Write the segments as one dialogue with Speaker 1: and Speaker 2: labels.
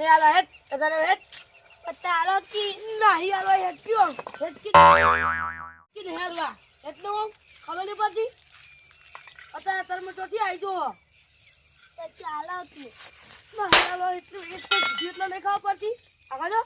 Speaker 1: આલો હેટ તને હેટ
Speaker 2: પત્તા આલો કી
Speaker 1: નહીં આલો હેટ કયો હેટ કે ને હેરવા એટલો ખબર નહીં પડતી અત્યારે તરમ ચોથી આવી જો
Speaker 2: પત્તા આલો કી
Speaker 1: નહીં આલો એટલું એટલો નહીં ખબર પડતી આગળ જો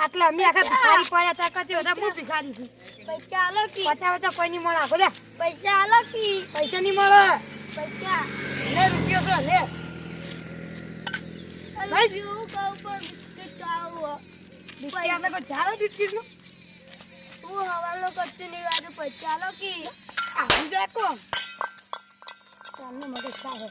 Speaker 1: આટલા અમે આખા ભિખારી પડ્યા તા કતે ઓદા હું ભિખારી છું
Speaker 2: પૈસા આલો કી
Speaker 1: પચા વચા કોઈ નહીં મળે આખો જા
Speaker 2: પૈસા આલો કી
Speaker 1: પૈસા નહીં મળે
Speaker 2: પૈસા
Speaker 1: લે રૂપિયો તો લે
Speaker 2: બસ હું કહું પણ બિસ્કિટ આવો
Speaker 1: બિસ્કિટ આપણે કોઈ જાડો બિસ્કિટ નો
Speaker 2: હું હવાલો કરતી નહીં આજે પૈસા આલો કી
Speaker 1: આવું જાય કોમ ચાલને મગજ થાય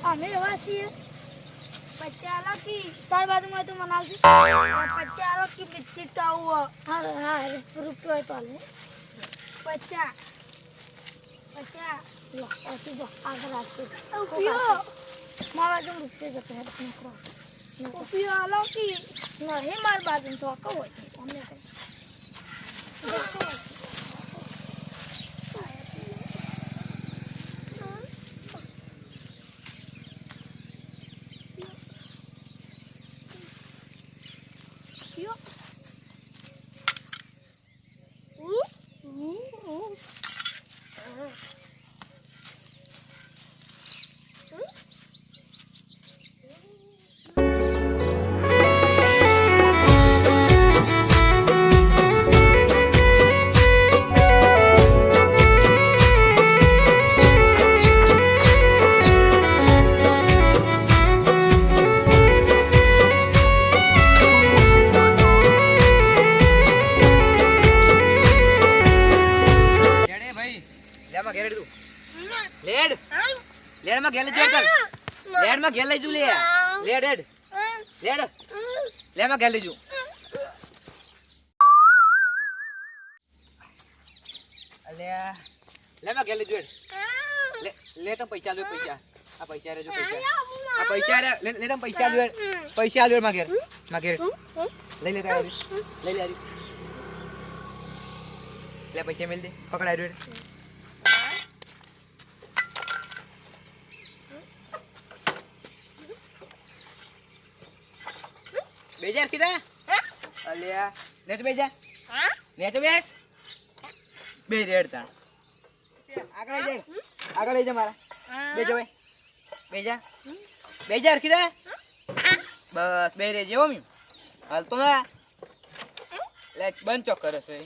Speaker 2: અમે એવા છીએ પચાસ કી તાર બાજુમાં તો મનાવશે પચાસ કી બિસ્કિટ ખાવું હા રૂપિયો તો લે 50 લો ઓછી જો આગળ રાખજો રૂપિયો મારા જો રૂપિયો જતો હે નકરો રૂપિયો આલો કી નહીં માર બાજુ ચોકો હોય અમને કઈ
Speaker 3: લેડ માં ગેલે જોઈ લેડ માં ગેલે જુ લે લેડ લેડ લેડ માં ગેલે જુ અલ્યા લે માં ગેલે જોઈ લે તો પૈસા લે પૈસા આ પૈસા રે જો પૈસા આ પૈસા રે લે તો પૈસા લે માં ઘેર લઈ લે તારી લઈ લે લે પૈસા મેલ દે પકડાય રે બેજા કીધા અલ્યા ને તો બેજા ને તો બેસ બે રેડતા આગળ લઈ જા મારા બેજો ભાઈ બેજા કીધા બસ બે રે જેવો મી હાલ તો ના લેટ્સ બંધ ચોક કરે છે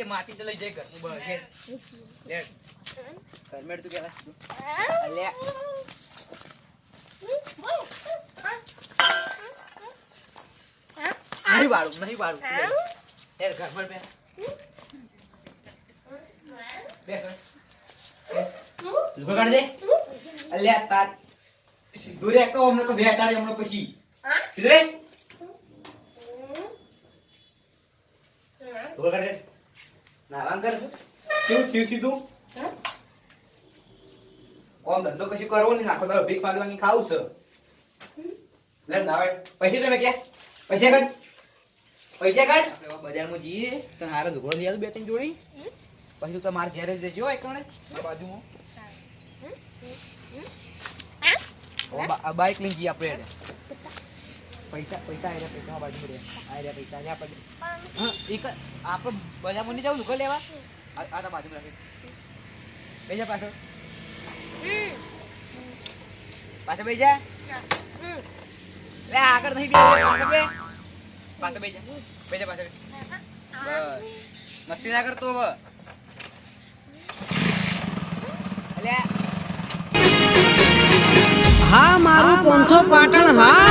Speaker 3: માટી તો લઈ જાય ઘર બસ લેટ ઘરમેડ તું કેલા અલ્યા નહીં વાળું યાર ઘરમેડ બે બેસ લુગા કાઢ દે અલ્યા તાર સીધું રે કો હમણાં તો બેટાડે હમણાં પછી સીધું રે લુગા કાઢ દે નાવાં કર કેવું થયું સીધું કોમ ધંધો કશું કરવો નહીં નાખો તારો ભીખ માંગવાની ખાવું છે લે નાવે પૈસા તમે કે પૈસા કર પૈસા કાઢ આપણે બજારમાં જઈએ તને હારે ઝઘડો લઈ આલું બે ત્રણ જોડી પછી તું તમારે ઘેર જ જજો એકણે બાજુમાં બાઈક લઈને જઈએ આપણે પૈસા પૈસા બાજુ પૈસા લે આપણે એક આપણે બજારમાં નહીં જવું ઝઘડો લેવા આ તો બાજુ રાખી બેજા પાછળ પાછળ બેજા લે આગળ નહીં પાછળ બે પાછળ બેજા પાછળ બસ મસ્તી ના કરતો હવે
Speaker 4: હા મારું પોંથો પાટણ હા